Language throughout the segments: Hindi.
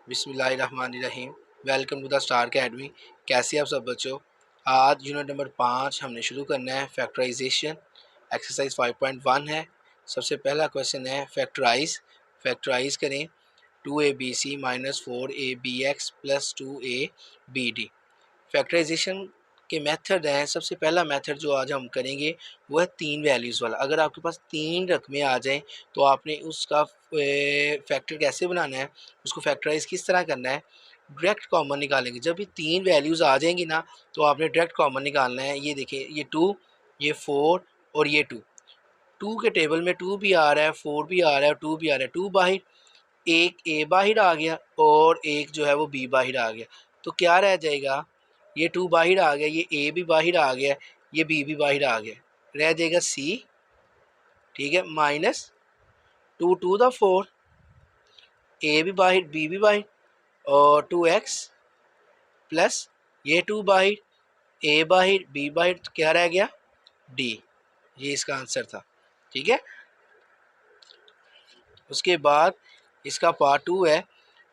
बिस्मिल्लाहिर्रहमानिर्रहीम। Welcome to the Star Academy. कैसे आप सब बच्चों? आज यूनिट नंबर 5 हमने शुरू करना है। फैक्टराइजेशन एक्सरसाइज 5.1 है। सबसे पहला क्वेश्चन है फैक्टराइज करें 2ab minus 4abx plus 2abd। Factorisation के मेथड हैं। सबसे पहला मेथड जो आज हम करेंगे वो है 3 वैल्यूज़ वाला। अगर आपके पास 3 रकमें आ जाएं तो आपने उसका फैक्टर कैसे बनाना है, उसको फैक्टराइज किस तरह करना है, डायरेक्ट कॉमन निकालेंगे। जब ये 3 वैल्यूज़ आ जाएंगी ना तो आपने डायरेक्ट कॉमन निकालना है। ये देखिए, ये 2, ये 4 और ये 2 के टेबल में 2 भी आ रहा है, 4 भी आ रहा है, 2 भी आ रहा है। 2 बाहर, एक ए बाहर आ गया और एक जो है वो बी बाहर आ गया। तो क्या रह जाएगा? ये 2 बाहर आ गया, ये ए भी बाहर आ गया, ये बी भी बाहर आ गया, रह जाएगा सी। ठीक है, माइनस 2 टू द 4, ए भी बाहर बी भी बाहर, और 2x प्लस ये 2 बाहर, ए बाहर बी बाहर, तो क्या रह गया? डी। ये इसका आंसर था। ठीक है, उसके बाद इसका पार्ट 2 है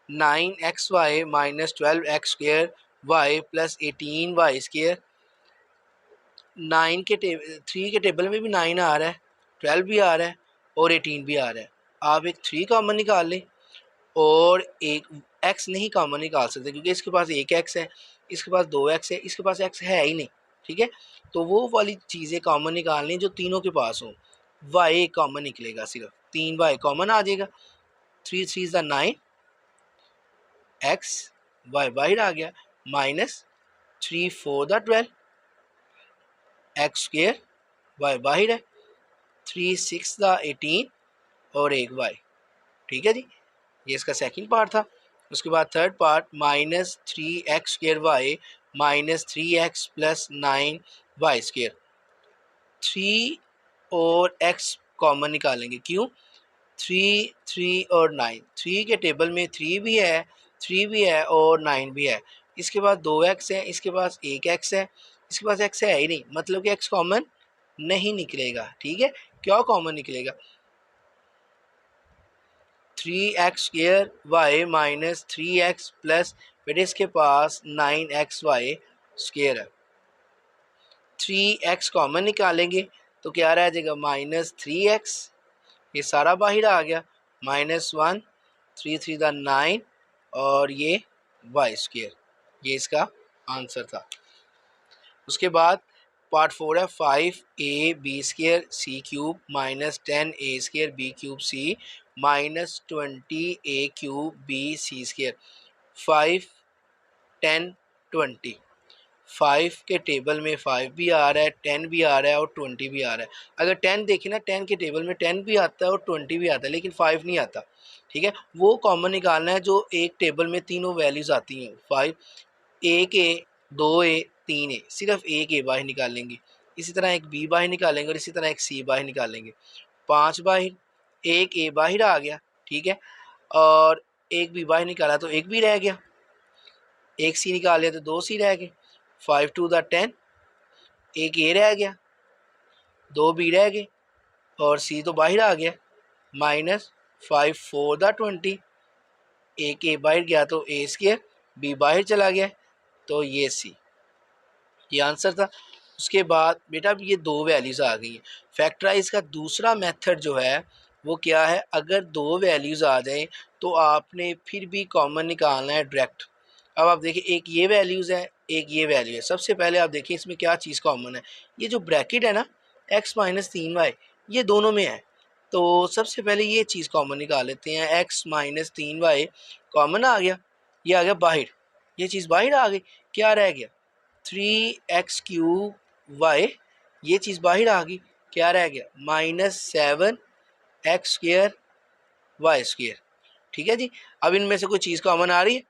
9xy minus 12x square y plus 18y square. 3 के टेबल में भी 9 आ रहा है, 12 भी आ रहा है और 18 भी आ रहा है। आप एक 3 कॉमन निकाल लें और एक x नहीं कॉमन निकाल सकते क्योंकि इसके पास एक x है, इसके पास 2x है, इसके पास x है ही नहीं। ठीक है, तो वो वाली चीज़ें कॉमन निकालनी जो तीनों के पास हों। y कॉमन निकलेगा, सिर्फ 3y कॉमन आ जाएगा। 3 3 इज़ द 9, x y बाहर आ गया, minus 3 4 the 12, x square y बाहर है, 3 6 द 18 और एक वाई। ठीक है जी, ये इसका सेकंड पार्ट था। उसके बाद third part minus 3x square y minus 3x plus 9y square. 3 और x कॉमन निकालेंगे, क्यों? 3 3 और 9, 3 के टेबल में 3 भी है और 9 भी है। इसके बाद 2x है, इसके पास एक x है, इसके पास x है ही नहीं, मतलब कि x कॉमन नहीं निकलेगा। ठीक है, क्या कॉमन निकलेगा? 3x square y minus 3x plus फिर इसके पास 9xy स्क्र है। 3x कॉमन निकालेंगे तो क्या रह जाएगा? माइनस 3x, ये सारा बाहर आ गया, माइनस 1 3 3 द 9 और ये वाई स्क्र। ये इसका आंसर था। उसके बाद पार्ट 4 है 5ab square C cube minus 10a square B cube C minus 20a cube B C square. 5 10 20, 5 के टेबल में 5 भी आ रहा है, 10 भी आ रहा है और 20 भी आ रहा है। अगर 10 देखें ना, 10 के टेबल में 10 भी आता है और 20 भी आता है, लेकिन 5 नहीं आता। ठीक है, वो कॉमन निकालना है जो एक टेबल में तीनों वैल्यूज़ आती हैं। 5, एक ए, 2a, 3a, सिर्फ एक ए बाहर निकालेंगे, इसी तरह एक बी बाहर निकालेंगे और इसी तरह एक सी बाहर निकालेंगे। 5 बाहर, एक ए बाहर आ गया, ठीक है, और एक बी बाहर निकाला तो एक बी रह गया, एक सी निकाल लिया तो 2 सी रह गए। 5 टू द 10, एक ए रह गया, 2 बी रह गए और सी तो बाहर आ गया, माइनस 5 4 द 20, एक ए बाहर गया तो ए स्क्र, बी बाहर चला गया तो ये सी। ये आंसर था। उसके बाद बेटा ये 2 वैल्यूज़ आ गई हैं। फैक्टराइज का दूसरा मेथड जो है वो क्या है? अगर 2 वैल्यूज़ आ जाएं तो आपने फिर भी कॉमन निकालना है डायरेक्ट। अब आप देखिए, एक ये वैल्यूज़ है, एक ये वैल्यू है। सबसे पहले आप देखिए इसमें क्या चीज़ कॉमन है। ये जो ब्रैकेट है ना, x माइनस 3y, ये दोनों में है। तो सबसे पहले ये चीज़ कॉमन निकाल लेते हैं। x माइनस 3y कॉमन आ गया, ये आ गया बाहर, ये चीज़ बाहर आ गई, क्या रह गया? 3x क्यूब वाई, ये चीज़ बाहर आ गई, क्या रह गया? Minus 7x square y square. ठीक है जी, अब इनमें से कोई चीज़ कॉमन आ रही है?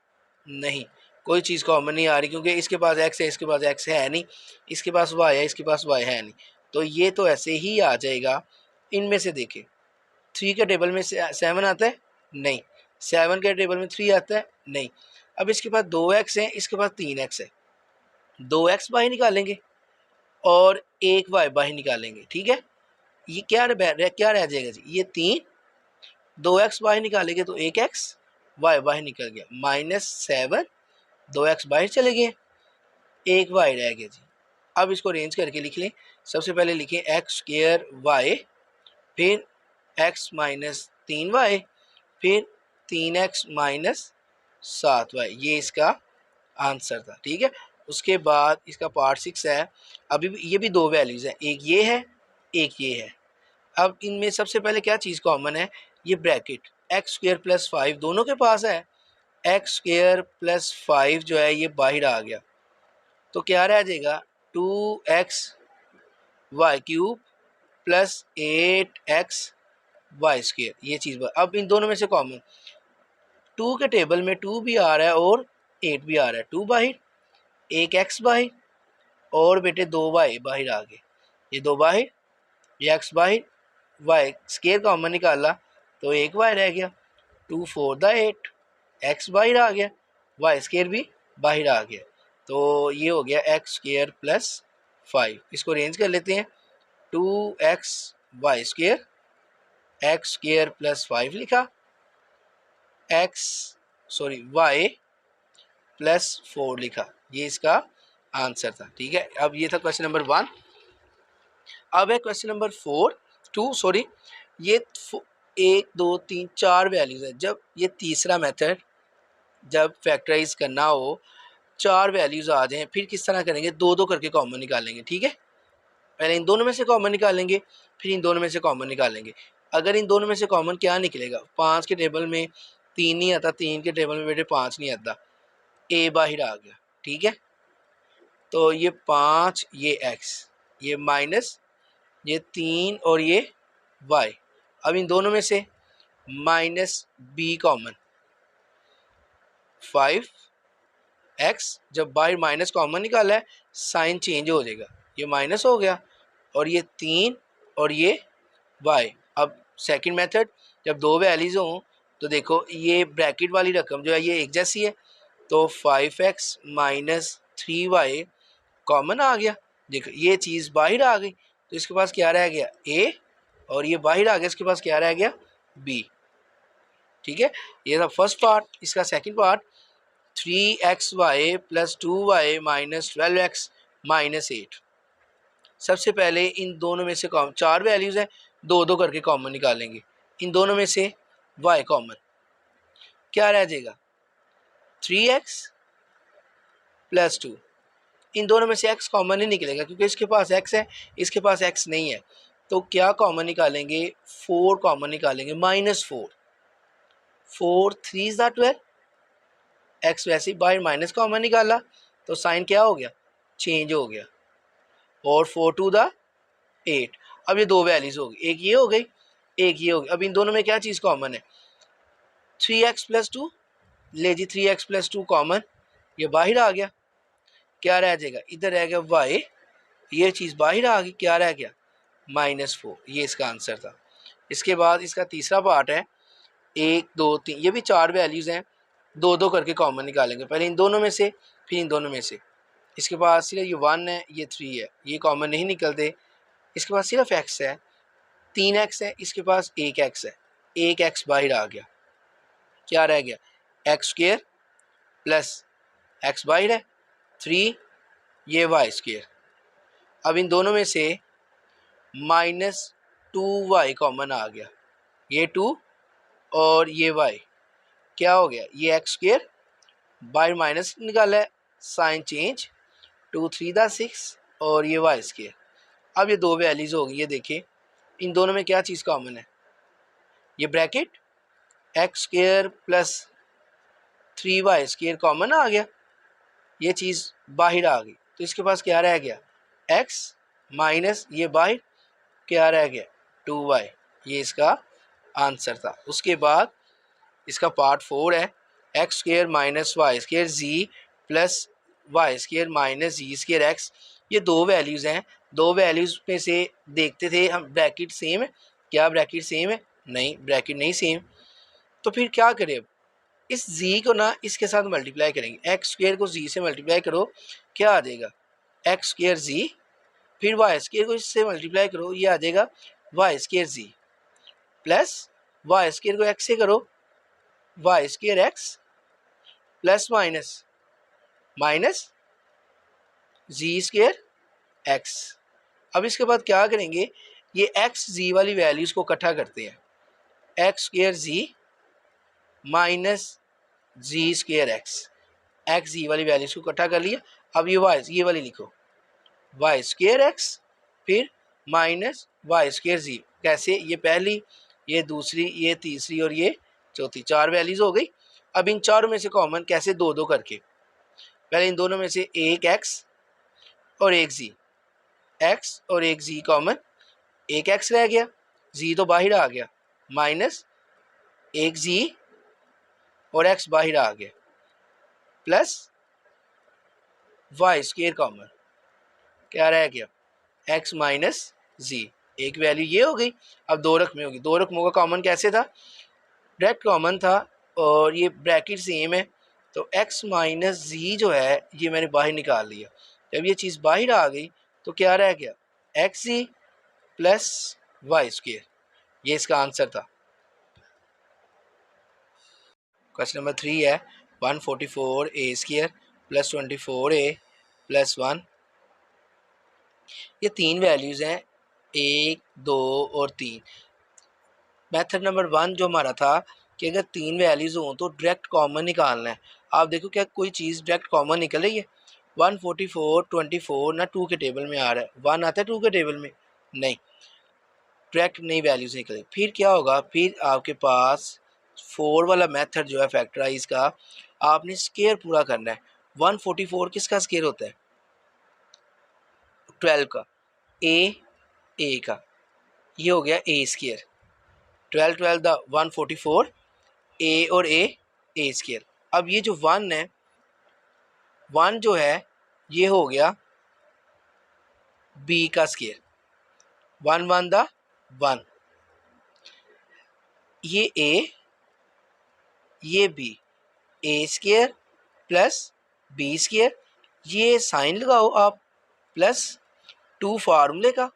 नहीं, कोई चीज़ कॉमन नहीं आ रही क्योंकि इसके पास x है, इसके पास x है नहीं, इसके पास y है, इसके पास y है नहीं, तो ये तो ऐसे ही आ जाएगा। इनमें से देखिए, 3 के टेबल में 7 आता है? नहीं। 7 के टेबल में 3 आता है? नहीं। अब इसके पास 2x है, इसके पास 3x है, 2x बाहर निकालेंगे और एक y बाहर निकालेंगे। ठीक है, ये क्या रह जाएगा जी? ये 3, 2x बाहर निकालेंगे तो एक x, वाई बाहर निकल गया, -7, 2x बाहर चले गए, 1 वाई रह गया जी। अब इसको अरेंज करके लिख लें। सबसे पहले लिखें एक्स स्क्वायर वाई, फिर x माइनस 3y, फिर 3x माइनस 7y, ये इसका आंसर था। ठीक है, उसके बाद इसका पार्ट 6 है। अभी भी ये भी दो वैल्यूज़ हैं, एक ये है एक ये है। अब इनमें सबसे पहले क्या चीज़ कॉमन है, ये ब्रैकेट एक्स स्क्वायर प्लस 5 दोनों के पास है। एक्स स्क्वायर प्लस 5 जो है ये बाहर आ गया, तो क्या रह जाएगा 2x y cube plus 8x y square, ये चीज़। अब इन दोनों में से कॉमन 2 के टेबल में 2 भी आ रहा है और 8 भी आ रहा है, 2 बाहर, एक x बाहर और बेटे 2 y बाहर आ गए, ये 2 बाहर, ये x बाहर, y स्क्वायर कॉमन निकाला तो 1 y रह गया, 2 4 द 8, x बाहर आ गया, y स्क्वायर भी बाहर आ गया, तो ये हो गया x स्क्वायर प्लस 5। इसको अरेंज कर लेते हैं, 2x y square, x square plus 5 लिखा, y प्लस 4 लिखा, ये इसका आंसर था। ठीक है, अब ये था क्वेश्चन नंबर 1। अब है क्वेश्चन नंबर 2, ये 1 2 3 4 वैल्यूज है। जब ये तीसरा मेथड जब फैक्टराइज करना हो, 4 वैल्यूज आ जाएं, फिर किस तरह करेंगे, 2 2 करके कॉमन निकालेंगे। ठीक है, पहले इन दोनों में से कॉमन निकालेंगे, फिर इन दोनों में से कॉमन निकालेंगे। अगर इन दोनों में से कॉमन क्या निकलेगा, 5 के टेबल में 3 नहीं आता, 3 के टेबल में बेटे 5 नहीं आता, ए बाहर आ गया। ठीक है, तो ये 5, ये x, ये माइनस, ये 3 और ये y। अब इन दोनों में से माइनस b कॉमन, 5x, जब बाहर माइनस कॉमन निकाला है साइन चेंज हो जाएगा, ये माइनस हो गया, और ये 3 और ये y। अब सेकंड मेथड, जब दो वैल्यूज हों तो देखो ये ब्रैकेट वाली रकम जो है ये एक जैसी है, तो 5x माइनस 3y कॉमन आ गया। देखो ये चीज़ बाहर आ गई, तो इसके पास क्या रह गया a, और ये बाहर आ गया, इसके पास क्या रह गया b। ठीक है, ये था फर्स्ट पार्ट। इसका second part, 3xy plus 2y minus 12x minus 8। सबसे पहले इन दोनों में से कॉमन, 4 वैल्यूज़ हैं, 2 2 करके कॉमन निकालेंगे। इन दोनों में से y कॉमन, क्या रह जाएगा 3x प्लस 2। इन दोनों में से x कॉमन नहीं निकलेगा क्योंकि इसके पास x है, इसके पास x नहीं है, तो क्या कॉमन निकालेंगे, 4 कॉमन निकालेंगे, -4, 4 3 ज़ा 12, x वैसे ही बाहर माइनस कॉमन निकाला तो साइन क्या हो गया, चेंज हो गया, और 4 2 ज़ा 8। अब ये दो वैल्यूज हो गई, एक ये हो गई एक ये हो गई। अब इन दोनों में क्या चीज़ कॉमन है, 3x प्लस 2, ले जी 3x प्लस 2 कॉमन, ये बाहर आ गया, क्या रह जाएगा, इधर रह गया y, ये चीज़ बाहर आ गई, क्या रह गया -4, ये इसका आंसर था। इसके बाद इसका तीसरा पार्ट है, 1 2 3, ये भी 4 वैल्यूज़ हैं, 2 2 करके कॉमन निकालेंगे, पहले इन दोनों में से फिर इन दोनों में से। इसके पास सिर्फ ये 1 है, ये 3 है, ये कॉमन नहीं निकलते। इसके पास सिर्फ x है, 3x है, इसके पास 1x है, 1x बाहर आ गया, क्या रह गया एक्स स्क्वायर प्लस x बाहर है 3, ये y स्क्वायर। अब इन दोनों में से -2y कॉमन आ गया, ये 2 और ये y, क्या हो गया, ये एक्स स्क्वायर बाहर माइनस निकाला है, साइन चेंज, 2 3 दा 6 और ये y स्क्वायर। अब ये दो वैल्यूज हो गई, ये देखिए इन दोनों में क्या चीज़ कॉमन है, ये bracket X square plus 3y square common आ गया, ये चीज़ बाहर आ गई, तो इसके पास क्या रह गया x माइनस ये बाहर, क्या रह गया 2y, ये इसका आंसर था। उसके बाद इसका पार्ट 4 है, x square minus Y square Z plus Y square minus Z square X. ये दो वैल्यूज़ हैं, दो वैल्यूज़ में से देखते थे हम ब्रैकेट सेम है, क्या ब्रैकेट सेम है, नहीं ब्रैकेट नहीं सेम, तो फिर क्या करें, अब इस z को ना इसके साथ मल्टीप्लाई करेंगे, एक्स स्क्वायर को z से मल्टीप्लाई करो, क्या आ जाएगा एक्स स्क्वायर z, फिर वाई स्क्वायर को इससे मल्टीप्लाई करो, ये आ जाएगा Y square z, plus Y square को x से करो Y square X plus minus minus Z square X. अब इसके बाद क्या करेंगे, ये एक्स जी वाली वैल्यूज़ को इकट्ठा करते हैं, एक्स स्केयर जी माइनस जी स्केयर एक्स जी वाली वैल्यूज़ को इकट्ठा कर लिया। अब ये वाली लिखो, वाई स्केयर एक्स फिर माइनस वाई स्केयर जी। कैसे, ये पहली, ये दूसरी, ये तीसरी और ये चौथी, 4 वैल्यूज़ हो गई। अब इन चारों में से कॉमन कैसे, दो दो करके, पहले इन दोनों में से एक एक्स और एक जी, एक्स और एक जी कॉमन, एक एक्स रह गया, जी तो बाहर आ गया, माइनस एक जी और एक्स बाहर आ गया, प्लस वाई स्केयर कॉमन, क्या रह गया, एक्स माइनस जी। एक वैल्यू ये हो गई। अब दो रकमें होगी, दो रकमों का कॉमन कैसे था, डायरेक्ट कॉमन था और ये ब्रैकेट सेम है, तो x माइनस जी जो है ये मैंने बाहर निकाल लिया। जब ये चीज़ बाहर आ गई तो क्या रह गया, एक्स जी प्लस वाई स्क्वेयर। ये इसका आंसर था। क्वेश्चन नंबर 3 है 144 ए स्क्वेयर प्लस 24 ए प्लस 1। ये तीन वैल्यूज़ हैं, 1, 2 और 3। मेथड नंबर 1 जो हमारा था कि अगर तीन वैल्यूज़ हों तो डायरेक्ट कॉमन निकालना है। आप देखो क्या कोई चीज़ डायरेक्ट कॉमन निकल रही है, 144 24 ना 2 के टेबल में आ रहा है, 1 आता है 2 के टेबल में, नहीं, डायरेक्ट नई वैल्यूज़ निकले। फिर क्या होगा, फिर आपके पास 4 वाला मेथड जो है फैक्टराइज का, आपने स्केयर पूरा करना है। 144 किसका स्केयर होता है, 12 का, ए का, ये हो गया ए स्केयर, 12 12 द 144, ए और ए स्केयर। अब ये जो 1 है, 1 जो है ये हो गया बी का स्केयर, 1 1 द 1, ये ए ये बी, ए स्केयर प्लस बी स्केयर, ये साइन लगाओ आप, प्लस 2 फार्मूले का,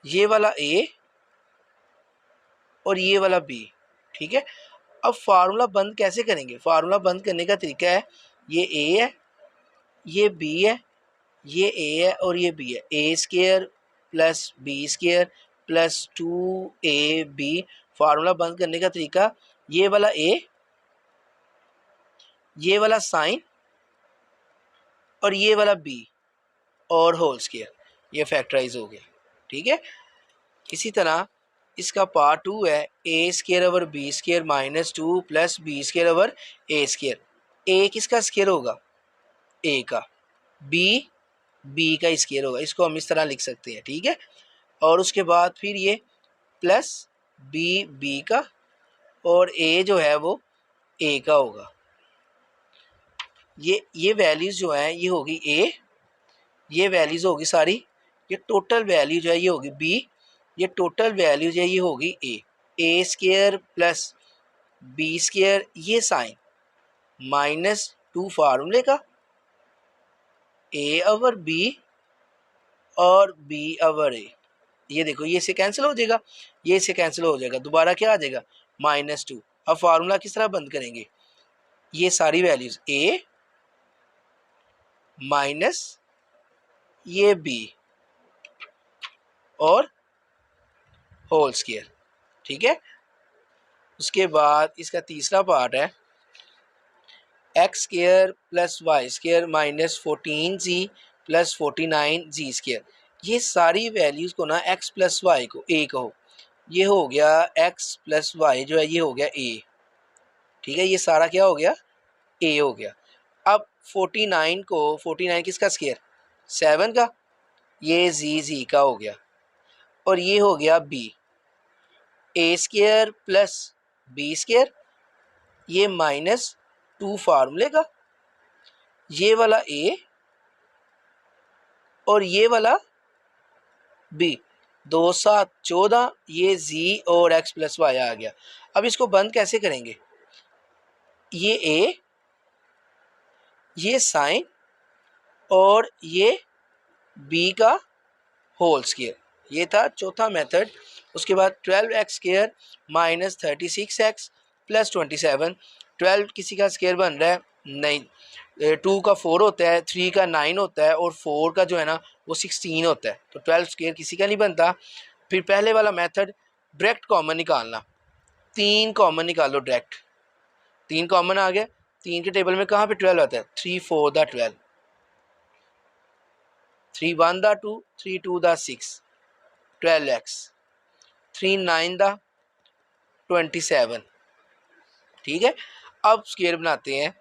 ये वाला ए और ये वाला बी, ठीक है। अब फार्मूला बंद कैसे करेंगे, फार्मूला बंद करने का तरीका है, ये ए है, ये बी है, ये ए है और ये बी है, A square plus B square plus 2ab। Formula बंद करने का तरीका, ये वाला ए, ये वाला साइन और ये वाला बी और होल स्केयर, ये फैक्टराइज हो गया, ठीक है। इसी तरह इसका पार्ट 2 है, A square over B square minus 2 plus B square over A square. A किसका स्केयर होगा, ए का, बी का स्केयर होगा, इसको हम इस तरह लिख सकते हैं, ठीक है। और उसके बाद फिर ये प्लस बी का और ए जो है वो ए का होगा। ये वैल्यूज़ जो है ये होगी ए, ये वैल्यूज़ होगी सारी, ये टोटल वैल्यू जो है ये होगी बी, ये टोटल वैल्यू जो है ये होगी ए स्केयर प्लस बी स्केयर, ये साइन माइनस 2 फार्मूले का, ए ओवर बी और बी ओवर ए। ये देखो ये इससे कैंसिल हो जाएगा, ये इससे कैंसिल हो जाएगा, दोबारा क्या आ जाएगा, -2। अब फार्मूला किस तरह बंद करेंगे, ये सारी वैल्यूज ए माइनस ये बी और होल स्क्वायर, ठीक है। उसके बाद इसका तीसरा पार्ट है x square plus Y square minus 14g plus 49g square. ये सारी वैल्यूज़ को ना एक्स प्लस वाई को ए कहो, ये हो गया एक्स प्लस वाई जो है ये हो गया ए, ठीक है। ये सारा क्या हो गया, ए हो गया। अब 49 को, 49 किसका स्क्वायर, 7 का, ये जी का हो गया और ये हो गया बी, ए स्क्वायर प्लस बी स्क्वायर, ये -2 फार्मूले का, ये वाला ए और ये वाला बी, 2 7 14, ये जी और एक्स प्लस वाई आ गया। अब इसको बंद कैसे करेंगे, ये ए, ये साइन और ये बी का होल स्क्वायर, ये था चौथा मेथड। उसके बाद 12x square minus 36x plus 27। 12 किसी का स्क्वायर बन रहा है? नहीं। 2 का 4 होता है, 3 का 9 होता है और 4 का जो है ना वो 16 होता है। तो 12 स्क्वायर किसी का नहीं बनता। फिर पहले वाला मेथड डायरेक्ट कॉमन निकालना, 3 कॉमन निकालो डायरेक्ट। 3 कॉमन आ गया, 3 के टेबल में कहाँ पे 12 आता है? 3 4 दा 12, 3 1 दा 2, 3 2 दा 6, 12x, 3 9 दा 27। ठीक है, अब स्क्वायर बनाते हैं।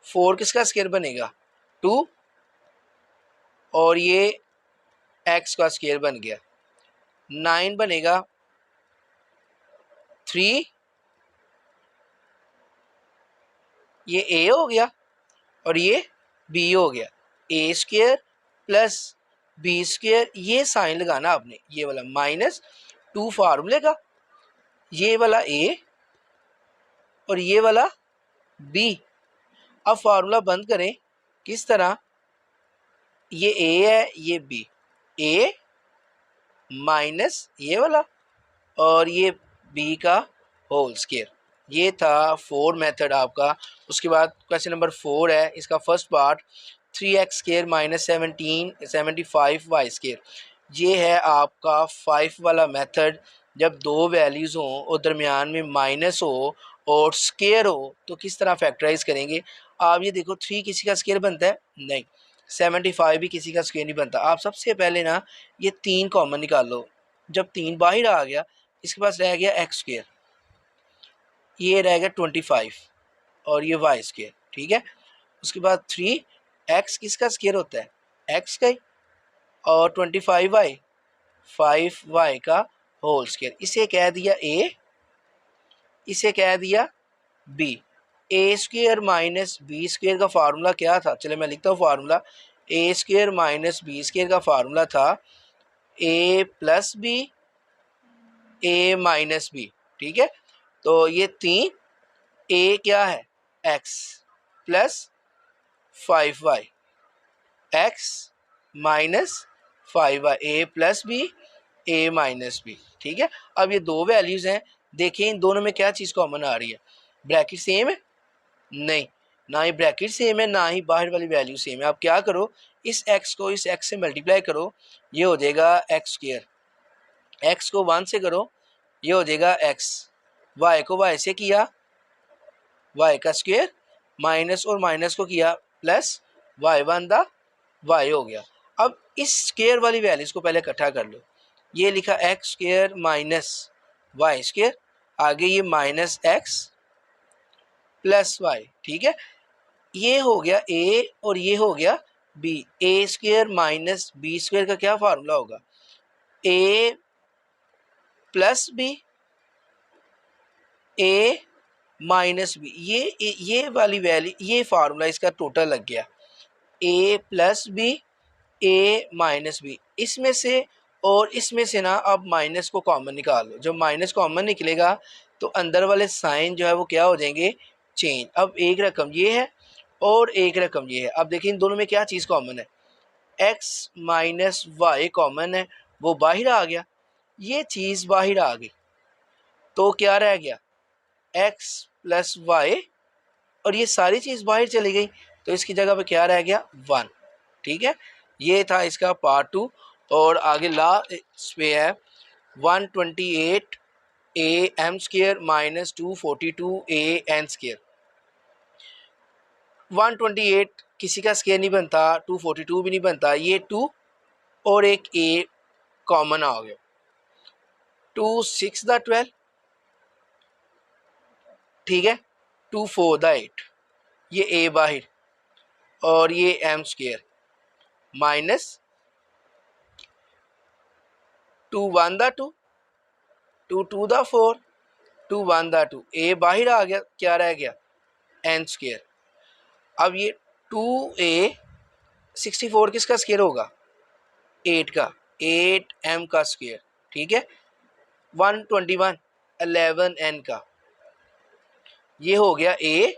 4 किसका स्क्वायर बनेगा? 2, और ये x का स्क्वायर बन गया। 9 बनेगा 3, ये a हो गया और ये b हो गया। a square plus b square, ये साइन लगाना आपने, ये वाला माइनस 2 फार्मूले का, ये वाला a और ये वाला b। अब फार्मूला बंद करें, किस तरह? ये a है, ये b, a माइनस ये वाला और ये b का होल स्क्वायर। ये था 4 मेथड आपका। उसके बाद क्वेश्चन नंबर 4 है, इसका first part 3x square minus 75 y square. ये है आपका 5 वाला मेथड। जब दो वैल्यूज़ हों और दरमियान में माइनस हो और स्क्वायर हो तो किस तरह फैक्टराइज करेंगे। आप ये देखो, 3 किसी का स्क्वायर बनता है? नहीं। 75 भी किसी का स्क्वायर नहीं बनता। आप सबसे पहले ना ये 3 कॉमन निकाल लो। जब 3 बाहर आ गया, इसके पास रह गया एक्स स्क्वायर, ये रह गया 25 और ये वाई स्क्वायर। ठीक है, उसके बाद 3x किसका स्क्वायर होता है? x का ही, और 25y 5y का होल स्क्वायर। इसे कह दिया a, इसे कह दिया b। A square minus b square का फार्मूला क्या था? चले मैं लिखता हूँ formula. A square minus b square का फार्मूला था a plus b, a minus b. ठीक है, तो ये 3, a क्या है? x plus 5y, x minus 5y, a plus b, a minus b. ठीक है, अब ये दो वैल्यूज़ हैं, देखें इन दोनों में क्या चीज़ कॉमन आ रही है? ब्रैकेट सेम है? नहीं, ना ही ब्रैकेट सेम है, ना ही बाहर वाली वैल्यू सेम है। अब क्या करो, इस x को इस x से मल्टीप्लाई करो, ये हो जाएगा एक्स स्क्वायर। x को 1 से करो, ये हो जाएगा x। y को y से किया, y का स्क्वायर, माइनस और माइनस को किया प्लस, y1 दा y हो गया। अब इस स्क्वायर वाली वैल्यूज को पहले इकट्ठा कर लो। ये लिखा x square minus Y square, आगे ये माइनस एक्स प्लस वाई। ठीक है, ये हो गया a और ये हो गया b। A square minus b square का क्या फार्मूला होगा? a plus b, a minus b. ये वाली वैल्यू, ये फार्मूला इसका टोटल लग गया, a plus b, a minus b. इसमें से और इसमें से ना अब माइनस को कॉमन निकाल लो। जब माइनस कॉमन निकलेगा तो अंदर वाले साइन जो है वो क्या हो जाएंगे? चेंज। अब एक रकम ये है और एक रकम ये है। अब देखिए इन दोनों में क्या चीज़ कॉमन है? x माइनस वाई कॉमन है, वो बाहर आ गया, ये चीज़ बाहर आ गई, तो क्या रह गया? x प्लस वाई, और ये सारी चीज़ बाहर चली गई, तो इसकी जगह पे क्या रह गया? 1। ठीक है, ये था इसका पार्ट 2। और आगे लास्ट पे है 128 a m square minus 242 a n square. 128 किसी का स्क्वायर नहीं बनता, 242 भी नहीं बनता, ये 2 और एक ए कॉमन आ गया। 2 6 दा 12, ठीक है, 2 4 दा 8, ये ए बाहर और ये एम स्क्वायर माइनस 2 1 दा 2, 2 2 दा 4, 2 1 दा 2, ए बाहर आ गया, क्या रह गया? N square. अब ये 2a 64 किसका स्क्वायर होगा? 8 का, 8 m का स्क्वायर। ठीक है, 121 11 n का, ये हो गया a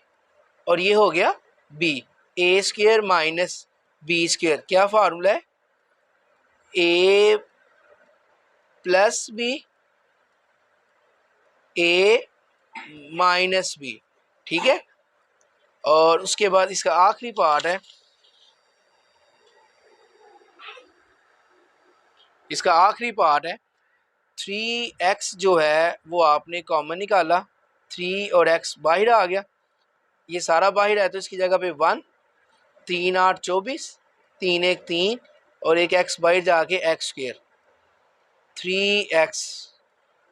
और ये हो गया b। a square minus b square क्या फार्मूला है? a plus b, a minus b, ठीक है। और उसके बाद इसका आखिरी पार्ट है, इसका आखिरी पार्ट है 3x जो है वो आपने कॉमन निकाला, 3 और x बाहर आ गया, ये सारा बाहर है तो इसकी जगह पे 1, 3 8 24, 3 1 3 और एक x बाहर जाके x स्क्वायर, 3x।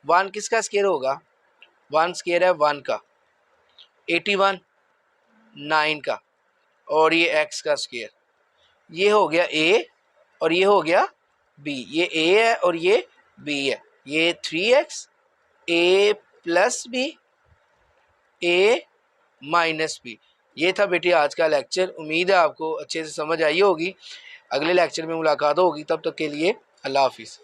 1 किसका स्क्वायर होगा? 1 स्क्वायर है 1 का, 81 9 का, और ये x का स्क्वायर। ये हो गया a और ये हो गया b, ये a है और ये b है, ये 3x a plus b a minus b। ये था बेटे आज का लेक्चर। उम्मीद है आपको अच्छे से समझ आई होगी। अगले लेक्चर में मुलाकात होगी, तब तक के लिए अल्लाह हाफिज़।